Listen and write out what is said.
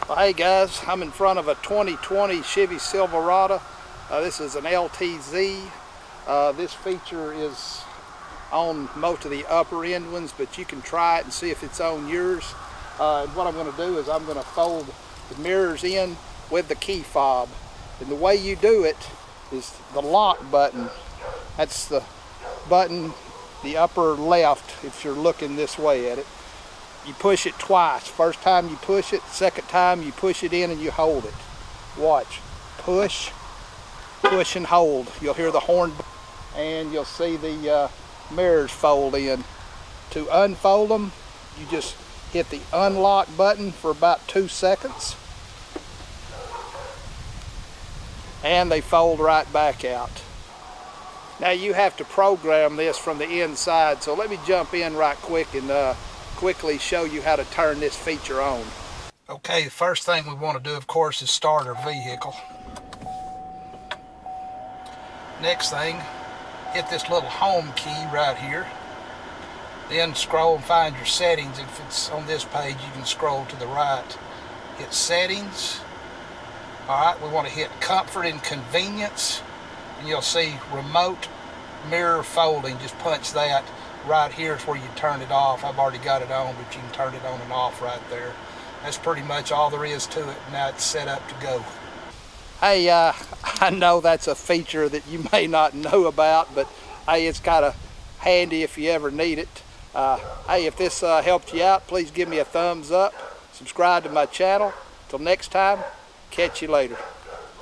Well, hey guys, I'm in front of a 2020 Chevy Silverado. This is an LTZ. This feature is on most of the upper end ones, but you can try it and see if it's on yours. And what I'm going to do is I'm going to fold the mirrors in with the key fob. And the way you do it is the lock button. That's the button, the upper left, if you're looking this way at it. You push it twice. First time you push it, second time you push it in and you hold it. Watch. Push, push and hold. You'll hear the horn and you'll see the mirrors fold in. To unfold them, you just hit the unlock button for about 2 seconds. And they fold right back out. Now you have to program this from the inside, so let me jump in right quick and quickly show you how to turn this feature on. Okay, the first thing we want to do, of course, is start our vehicle. Next thing, hit this little home key right here. Then scroll and find your settings. If it's on this page, you can scroll to the right. Hit settings. Alright, we want to hit comfort and convenience. And you'll see remote mirror folding. Just punch that. Right here is where you turn it off. I've already got it on, but you can turn it on and off right there. That's pretty much all there is to it. Now it's set up to go. Hey, I know that's a feature that you may not know about, but hey, it's kind of handy if you ever need it. Hey, if this helped you out, please give me a thumbs up. Subscribe to my channel. Till next time, catch you later.